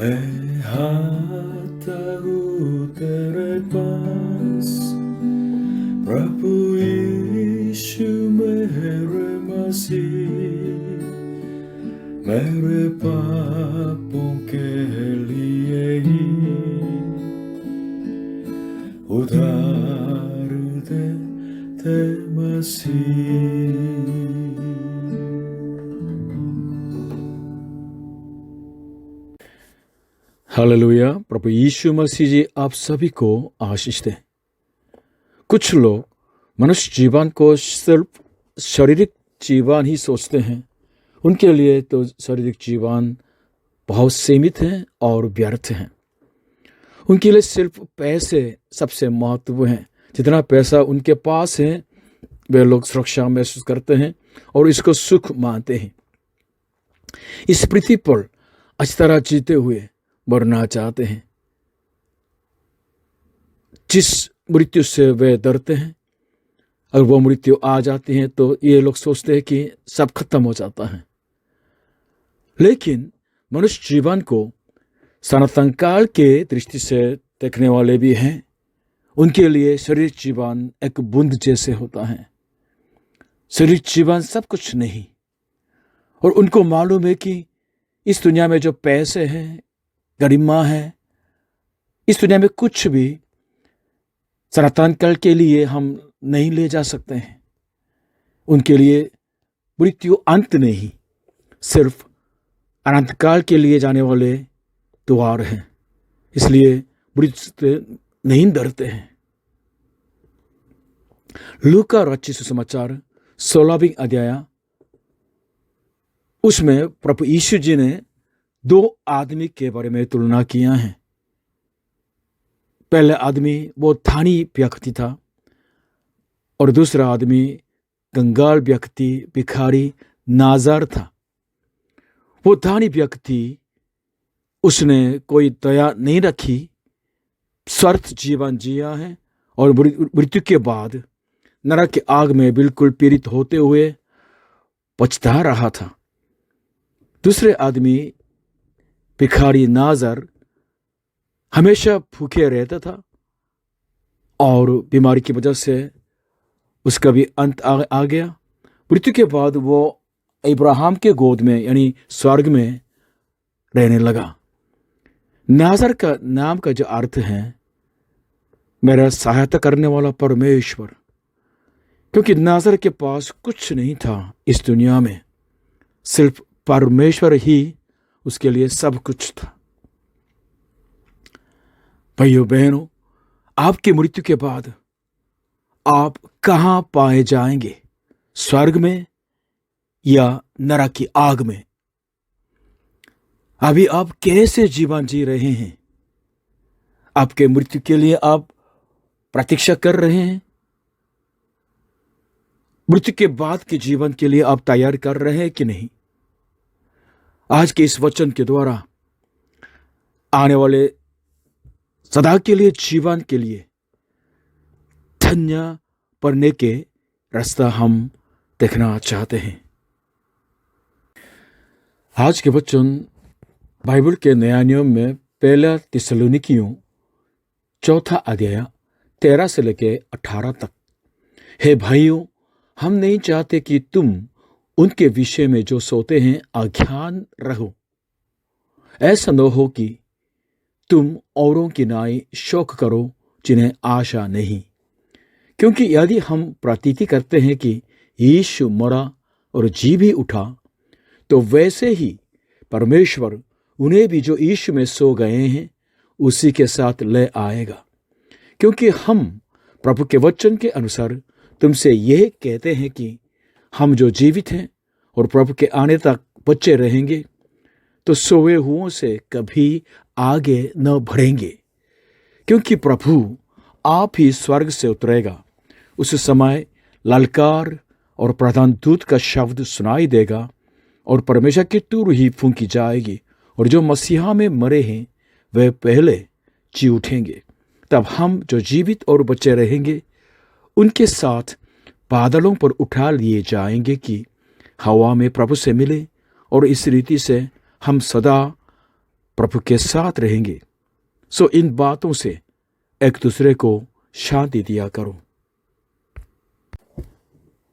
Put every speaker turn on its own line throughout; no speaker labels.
मैं आता हूँ तेरे पास, प्रभु यीशु मेरे मसीह, मेरे पापों के लिए ही उधार दे मसीह। हालेलुया। प्रभु यीशु मसीह जी आप सभी को आशीष दें। कुछ लोग मनुष्य जीवन को सिर्फ शारीरिक जीवन ही सोचते हैं। उनके लिए तो शारीरिक जीवन बहुत सीमित है और व्यर्थ है। उनके लिए सिर्फ पैसे सबसे महत्व हैं। जितना पैसा उनके पास है वे लोग सुरक्षा महसूस करते हैं और इसको सुख मानते हैं। इस पृथ्वी पर अच्छी तरह जीते हुए मरना चाहते हैं। जिस मृत्यु से वे डरते हैं, अगर वो मृत्यु आ जाती है तो ये लोग सोचते हैं कि सब खत्म हो जाता है। लेकिन मनुष्य जीवन को सनातन काल के दृष्टि से देखने वाले भी हैं। उनके लिए शरीर जीवन एक बूंद जैसे होता है। शरीर जीवन सब कुछ नहीं। और उनको मालूम है कि इस दुनिया में जो पैसे हैं, गरिमा है, इस दुनिया में कुछ भी सनातन काल के लिए हम नहीं ले जा सकते हैं। उनके लिए मृत्यु अंत नहीं, सिर्फ अनंत काल के लिए जाने वाले द्वार हैं। इसलिए मृत्यु से नहीं डरते हैं। लूका रचित सुसमाचार 16वीं अध्याय, उसमें प्रभु यीशु जी ने दो आदमी के बारे में तुलना किया है। पहले आदमी वो धनी व्यक्ति था और दूसरा आदमी कंगाल व्यक्ति, भिखारी, नाजार था। वो धनी व्यक्ति, उसने कोई दया नहीं रखी, स्वार्थ जीवन जिया है और मृत्यु के बाद नरक की आग में बिल्कुल पीड़ित होते हुए पछता रहा था। दूसरे आदमी भिखारी नाजार हमेशा भूखे रहता था और बीमारी की वजह से उसका भी अंत आ गया। मृत्यु के बाद वो इब्राहिम के गोद में यानी स्वर्ग में रहने लगा। नाजार का नाम का जो अर्थ है मेरा सहायता करने वाला परमेश्वर, क्योंकि नाजार के पास कुछ नहीं था इस दुनिया में, सिर्फ परमेश्वर ही उसके लिए सब कुछ था। भाइयों बहनों, आपकी मृत्यु के बाद आप कहां पाए जाएंगे? स्वर्ग में या नरक की आग में? अभी आप कैसे जीवन जी रहे हैं? आपके मृत्यु के लिए आप प्रतीक्षा कर रहे हैं? मृत्यु के बाद के जीवन के लिए आप तैयार कर रहे हैं कि नहीं? आज के इस वचन के द्वारा आने वाले सदा के लिए जीवन के लिए धन्य पड़ने के रास्ता हम देखना चाहते हैं। आज के वचन बाइबल के नया नियम में पहला थिस्सलुनीकियों 4 अध्याय 13 से लेकर 18 तक। हे भाइयों, हम नहीं चाहते कि तुम उनके विषय में जो सोते हैं अज्ञान रहो। ऐसा न हो कि तुम औरों की नाई शोक करो जिन्हें आशा नहीं। क्योंकि यदि हम प्रतीति करते हैं कि यीशु मरा और जी भी उठा, तो वैसे ही परमेश्वर उन्हें भी जो यीशु में सो गए हैं उसी के साथ ले आएगा। क्योंकि हम प्रभु के वचन के अनुसार तुमसे यह कहते हैं कि हम जो जीवित हैं और प्रभु के आने तक बचे रहेंगे तो सोए हुओं से कभी आगे न बढ़ेंगे। क्योंकि प्रभु आप ही स्वर्ग से उतरेगा। उस समय ललकार और प्रधान दूत का शब्द सुनाई देगा और परमेश्वर की तुरही फूंकी जाएगी और जो मसीहा में मरे हैं वे पहले जी उठेंगे। तब हम जो जीवित और बचे रहेंगे उनके साथ बादलों पर उठा लिए जाएंगे कि हवा में प्रभु से मिले और इस रीति से हम सदा प्रभु के साथ रहेंगे। सो इन बातों से एक दूसरे को शांति दिया करो।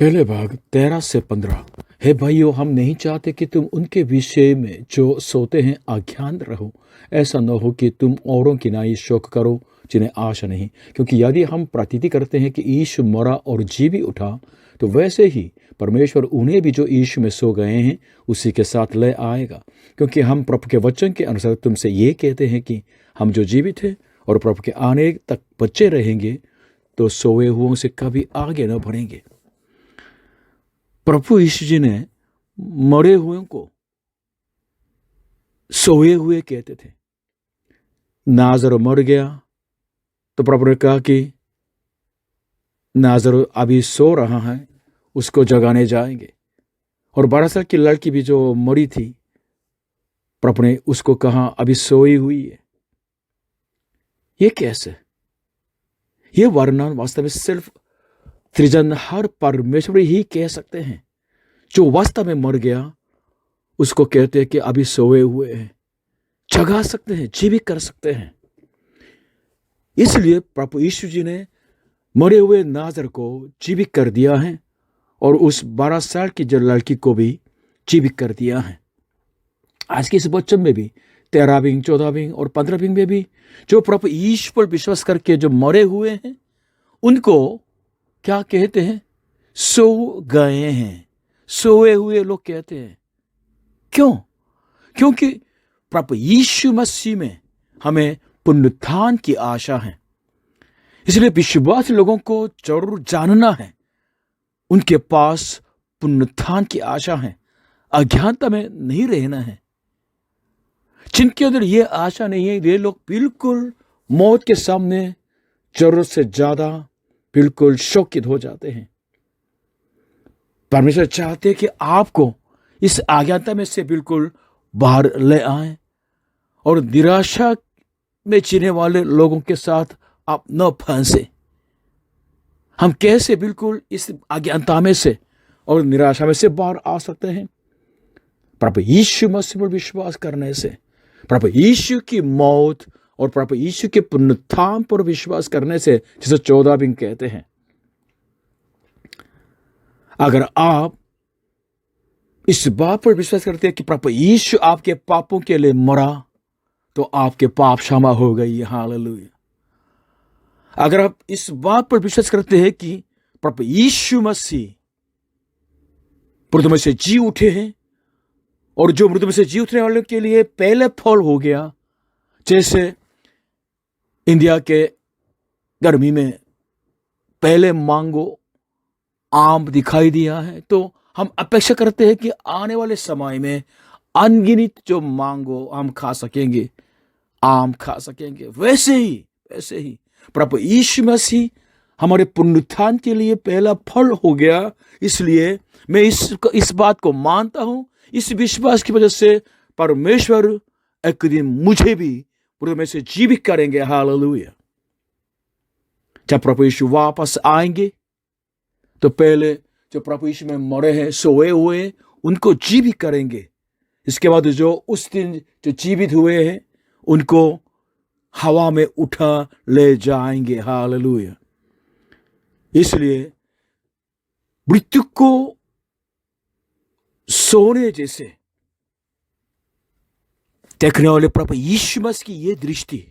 पहले भाग 13 से 15। हे भाइयों, हम नहीं चाहते कि तुम उनके विषय में जो सोते हैं अज्ञान रहो। ऐसा न हो कि तुम औरों की नाई शोक करो जिन्हें आशा नहीं। क्योंकि यदि हम प्रतीति करते हैं कि यीशु मरा और जी भी उठा, तो वैसे ही परमेश्वर उन्हें भी जो यीशु में सो गए हैं उसी के साथ ले आएगा। क्योंकि हम प्रभु के वचन के अनुसार तुमसे ये कहते हैं कि हम जो जीवित हैं और प्रभु के आने तक बचे रहेंगे, तो सोए हुओं से कभी आगे न बढ़ेंगे। प्रभु यीशु जी ने मरे हुए को सोए हुए कहते थे। नाज़र मर गया तो प्रभु ने कहा कि नाज़र अभी सो रहा है, उसको जगाने जाएंगे। और 12 साल की लड़की भी जो मरी थी, प्रभु ने उसको कहा अभी सोई हुई है। ये कैसे? ये वर्णन वास्तव में सिर्फ सृजनहार परमेश्वर ही कह सकते हैं। जो वास्तव में मर गया उसको कहते हैं कि अभी सोए हुए हैं, जगा सकते हैं, जीवित कर सकते हैं। इसलिए प्रभु यीशु जी ने मरे हुए नाज़र को जीवित कर दिया है और उस 12 साल की जो लड़की को भी जीवित कर दिया है। आज के इस वचन में भी 13वीं, 14वीं और 15वीं में भी जो प्रभु यीशु पर विश्वास करके जो मरे हुए हैं उनको क्या कहते हैं? सो गए हैं, सोए हुए लोग कहते हैं। क्यों? क्योंकि प्रभु यीशु मसीह में हमें पुनरुत्थान की आशा है। इसलिए विश्वासी लोगों को जरूर जानना है उनके पास पुनरुत्थान की आशा है। अज्ञानता में नहीं रहना है। जिनके अंदर ये आशा नहीं है, ये लोग बिल्कुल मौत के सामने जरूरत से ज्यादा बिल्कुल शोकित हो जाते हैं। परमेश्वर चाहते हैं कि आपको इस अज्ञानता में से बिल्कुल बाहर ले आए और निराशा में जीने वाले लोगों के साथ आप न फंसे। हम कैसे बिल्कुल इस अज्ञानता में से और निराशा में से बाहर आ सकते हैं? प्रभु यीशु मसीह पर विश्वास करने से, प्रभु यीशु की मौत और प्रभु यीशु के पुनरुत्थान पर विश्वास करने से, जिसे 14वीं कहते हैं। अगर आप इस बात पर विश्वास करते हैं कि प्रभु यीशु आपके पापों के लिए मरा, तो आपके पाप क्षमा हो गई। हालेलुया। अगर आप इस बात पर विश्वास करते हैं कि प्रभु यीशु मसीह मृत्यु में से जी उठे हैं और जो मृत्यु में से जी उठने वालों के लिए पहले फल हो गया, जैसे इंडिया के गर्मी में पहले मांगो आम दिखाई दिया है, तो हम अपेक्षा करते हैं कि आने वाले समय में अनगिनत जो मांगो हम खा सकेंगे, आम खा सकेंगे। वैसे ही प्रभु यीशु मसीह हमारे पुनरुत्थान के लिए पहला फल हो गया। इसलिए मैं इस बात को मानता हूं। इस विश्वास की वजह से परमेश्वर एक दिन मुझे भी मृत्यु में से जीवित करेंगे। हालेलुया। जब प्रभु यीशु वापस आएंगे तो पहले जो प्रभु यीशु में मरे हैं, सोए हुए, उनको जीवित करेंगे। इसके बाद जो उस दिन जो जीवित हुए हैं उनको हवा में उठा ले जाएंगे। हालेलुया। इसलिए मृत्यु को सोने जैसे देखने वाले प्रभु यीशु मसीह की ये दृष्टि,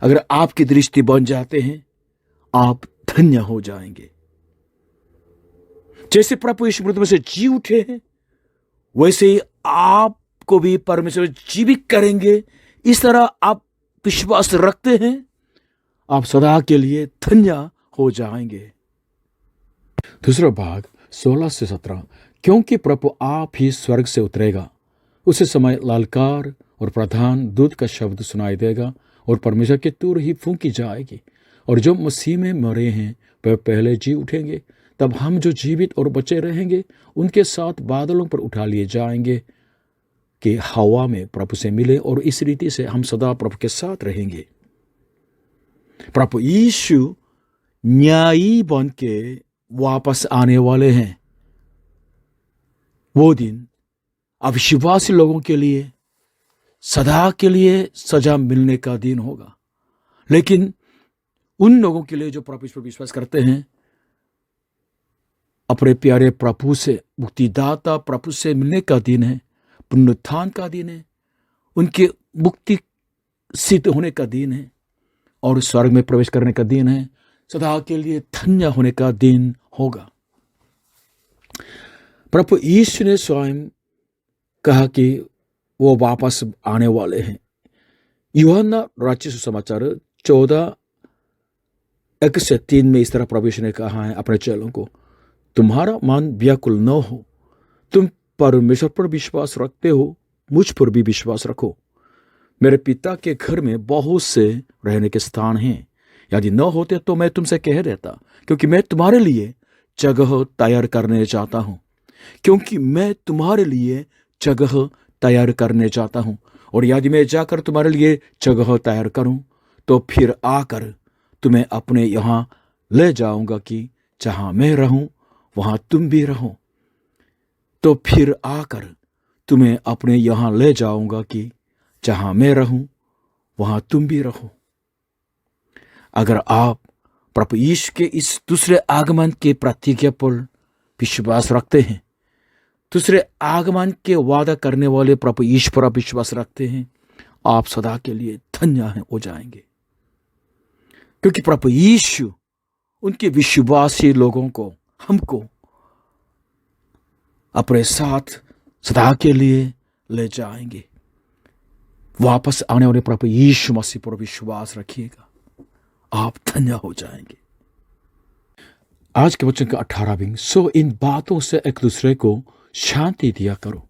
अगर आपकी दृष्टि बन जाते हैं, आप धन्य हो जाएंगे। जैसे प्रभु यीशु मृत्यु में से जी उठे हैं, वैसे ही आपको भी परमेश्वर जीवित करेंगे। इस तरह आप विश्वास रखते हैं, आप सदा के लिए धन्य हो जाएंगे। दूसरा भाग 16 से 17। क्योंकि प्रभु आप ही स्वर्ग से उतरेगा, उसी समय ललकार और प्रधान दूत का शब्द सुनाई देगा और परमेश्वर की तुर ही फूंकी जाएगी और जो मसीह में मरे हैं वह पहले जी उठेंगे। तब हम जो जीवित और बचे रहेंगे उनके साथ बादलों पर उठा लिए जाएंगे कि हवा में प्रभु से मिले और इस रीति से हम सदा प्रभु के साथ रहेंगे। प्रभु यीशु न्यायी बन के वापस आने वाले हैं। वो दिन अविश्वासी लोगों के लिए सदा के लिए सजा मिलने का दिन होगा। लेकिन उन लोगों के लिए जो प्रभु पर विश्वास करते हैं, अपने प्यारे प्रभु से, मुक्तिदाता प्रभु से मिलने का दिन है, पुनरुत्थान का दिन है, उनके मुक्ति सिद्ध होने का दिन है और स्वर्ग में प्रवेश करने का दिन है, सदा के लिए धन्य होने का दिन होगा। प्रभु यीशु ने स्वयं कहा कि वो वापस आने वाले हैं। यूहन्ना राज्य सुसमाचार 14:1-3 में इस तरह प्रभु यीशु ने कहा है अपने चेलों को, तुम्हारा मन व्याकुल न हो, तुम परमेश्वर पर विश्वास रखते हो, मुझ पर भी विश्वास रखो। मेरे पिता के घर में बहुत से रहने के स्थान हैं, यदि न होते तो मैं तुमसे कह देता, क्योंकि मैं तुम्हारे लिए जगह तैयार करने जाता हूँ। क्योंकि मैं तुम्हारे लिए जगह तैयार करने जाता हूँ, और यदि मैं जाकर तुम्हारे लिए जगह तैयार करूँ तो फिर आकर तुम्हें अपने यहाँ ले जाऊंगा कि जहाँ मैं रहूँ वहाँ तुम भी रहो। तो फिर आकर तुम्हें अपने यहाँ ले जाऊंगा कि जहाँ मैं रहूँ वहाँ तुम भी रहो। अगर आप प्रभु यीशु के इस दूसरे आगमन के प्रतिज्ञा पर विश्वास रखते हैं, दूसरे आगमन के वादा करने वाले प्रभु यीशु पर आप विश्वास रखते हैं, आप सदा के लिए धन्य हो जाएंगे। क्योंकि प्रभु यीशु उनके विश्वासी लोगों को, हमको अपने साथ सदा के लिए ले जाएंगे। वापस आने वाले प्रभु यीशु मसीह पर विश्वास रखिएगा, आप धन्य हो जाएंगे। आज के वचन का 18वां, सो इन बातों से एक दूसरे को शांति दिया करो।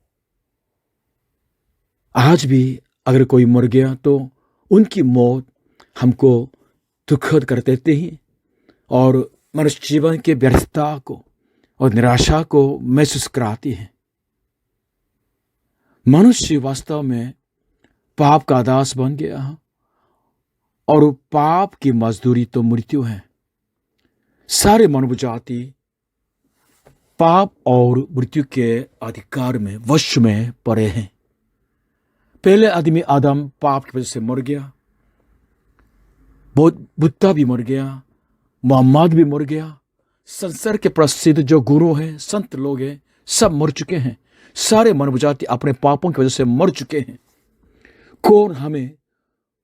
आज भी अगर कोई मर गया तो उनकी मौत हमको दुखद कर देते हैं और मनुष्य जीवन के व्यर्थता को और निराशा को महसूस कराती है। मनुष्य वास्तव में पाप का दास बन गया है और पाप की मजदूरी तो मृत्यु है। सारे मानव जाति पाप और मृत्यु के अधिकार में, वश में पड़े हैं। पहले आदमी आदम पाप की वजह से मर गया, बुद्धा भी मर गया, मोहम्मद भी मर गया, संसार के प्रसिद्ध जो गुरु हैं, संत लोग हैं, सब मर चुके हैं। सारे मानव जाति अपने पापों की वजह से मर चुके हैं। कौन हमें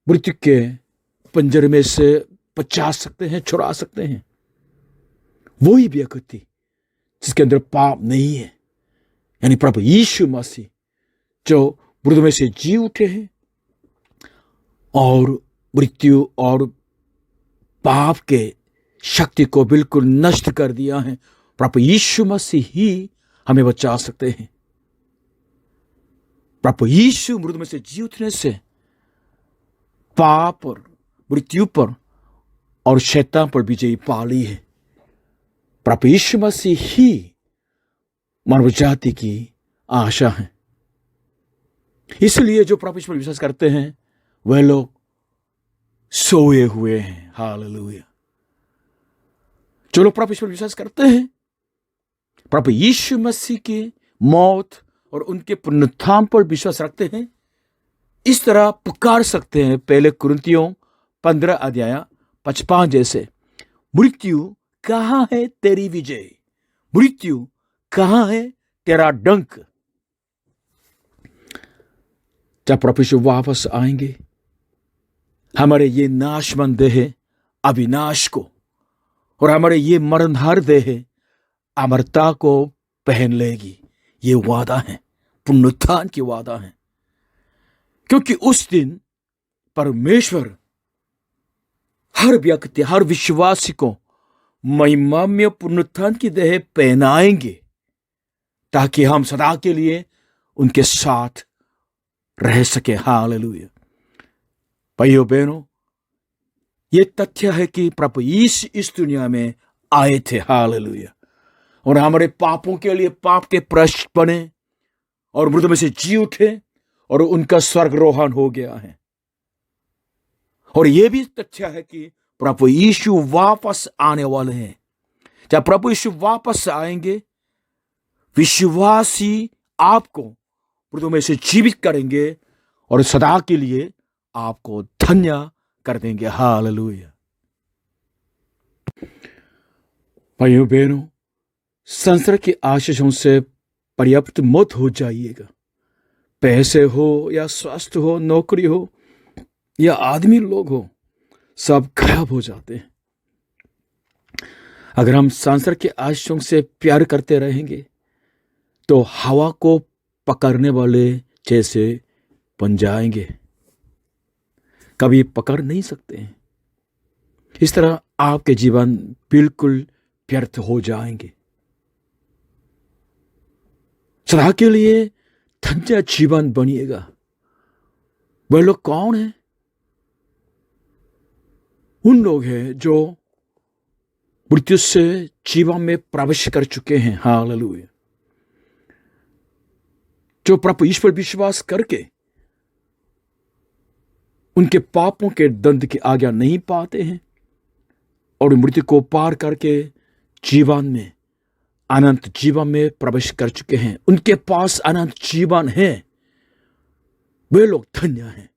मृत्यु के पंजरे में से बचा सकते हैं, छुड़ा सकते हैं? वही व्यक्ति जिसके अंदर पाप नहीं है, यानी प्रभु यीशु मसीह, जो मृत्यु में से जी उठे हैं और मृत्यु और पाप के शक्ति को बिल्कुल नष्ट कर दिया है। प्रभु यीशु मसीह ही हमें बचा सकते हैं। प्रभु यीशु मृत्यु में से जी उठने से पाप पर, मृत्यु पर और शैतान पर विजय पा ली है। प्रभु यीशु मसीह ही मानव जाति की आशा है। इसलिए जो प्रभु यीशु पर विश्वास करते हैं वह लोग सोए हुए हैं। हालेलुया। जो लोग प्रभु यीशु पर विश्वास करते हैं, प्रभु यीशु मसीह की मौत और उनके पुनरुत्थान पर विश्वास रखते हैं, इस तरह पुकार सकते हैं पहले कुरिन्थियों 15:55 जैसे, मृत्यु कहाँ है तेरी विजय, मृत्यु कहाँ है तेरा डंक। जब प्रभु यीशु वापस आएंगे, हमारे ये नाशमंद देह अविनाश को और हमारे ये मरणहार देह अमरता को पहन लेगी। ये वादा है, पुनरुत्थान की वादा है। क्योंकि उस दिन परमेश्वर हर व्यक्ति, हर विश्वासी को महिमामय पुनरुत्थान की देह पहनाएंगे, ताकि हम सदा के लिए उनके साथ रह सके। हालेलुया। भाइयों बहनों, ये तथ्य है कि प्रभु यीशु इस दुनिया में आए थे। हालेलुया। और हमारे पापों के लिए पाप के पृष्ठ बने और मृत्यु में से जी उठे और उनका स्वर्गरोहण हो गया है। और यह भी तथ्य है कि प्रभु यीशु वापस आने वाले हैं। जब प्रभु यीशु वापस आएंगे, विश्वासी आपको मृत्यु में से जीवित करेंगे और सदा के लिए आपको धन्य कर देंगे। हालेलुया। भाइयों बहनों, संसार की आशीषों से पर्याप्त मत हो जाइएगा। पैसे हो या स्वास्थ्य हो, नौकरी हो या आदमी लोग हो, सब गायब हो जाते हैं। अगर हम संसार के आशीषों से प्यार करते रहेंगे तो हवा को पकड़ने वाले जैसे बन जाएंगे, कभी पकड़ नहीं सकते हैं। इस तरह आपके जीवन बिल्कुल व्यर्थ हो जाएंगे। सदा के लिए धन्य जीवन बनिएगा। वह लोग कौन हैं? उन लोग हैं जो मृत्यु से जीवन में प्रवेश कर चुके हैं। हालेलुया। जो प्रभु ईश्वर विश्वास करके उनके पापों के दंड की आज्ञा नहीं पाते हैं और मृत्यु को पार करके जीवन में, अनंत जीवन में प्रवेश कर चुके हैं। उनके पास अनंत जीवन है। वे लोग धन्य हैं।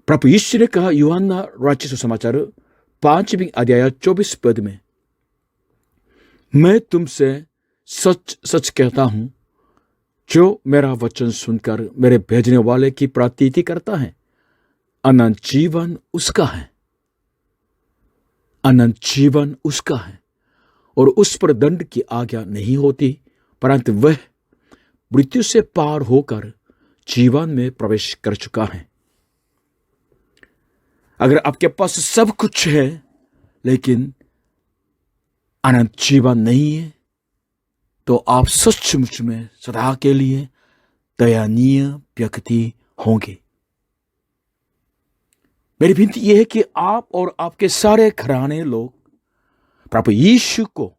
प्रभु यीशु ने कहा यूहन्ना रचित सुसमाचार 5वीं अध्याय 24 पद में, मैं तुमसे सच सच कहता हूं, जो मेरा वचन सुनकर मेरे भेजने वाले की प्रतीति करता है, अनंत जीवन उसका है। अनंत जीवन उसका है और उस पर दंड की आज्ञा नहीं होती, परंतु वह मृत्यु से पार होकर जीवन में प्रवेश कर चुका है। अगर आपके पास सब कुछ है लेकिन अनंत जीवन नहीं है, तो आप सचमुच में सदा के लिए दयनीय व्यक्ति होंगे। मेरी विनती यह है कि आप और आपके सारे घराने लोग प्रभु यीशु को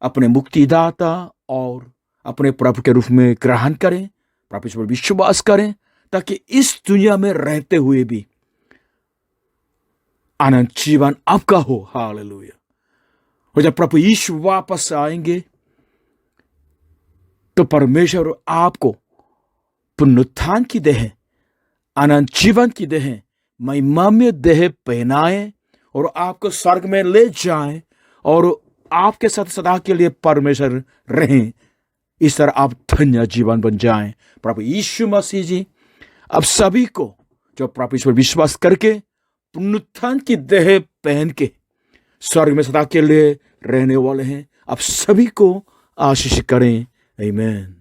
अपने मुक्तिदाता और अपने प्रभु के रूप में ग्रहण करें, प्रभु पर विश्वास करें, ताकि इस दुनिया में रहते हुए भी अनंत जीवन आपका हो। हालेलुया। और जब प्रभु यीशु वापस आएंगे तो परमेश्वर आपको पुनरुत्थान की देह, अनंत जीवन की देह, महिमामय देह पहनाए और आपको स्वर्ग में ले जाएं और आपके साथ सदा के लिए परमेश्वर रहें। इस तरह आप धन्य जीवन बन जाएं। प्रभु यीशु मसीह जी अब सभी को जो प्रभु ईश्वर विश्वास करके पुनरुत्थान की देह पहन के स्वर्ग में सदा के लिए रहने वाले हैं, आप सभी को आशीष करें। आमीन।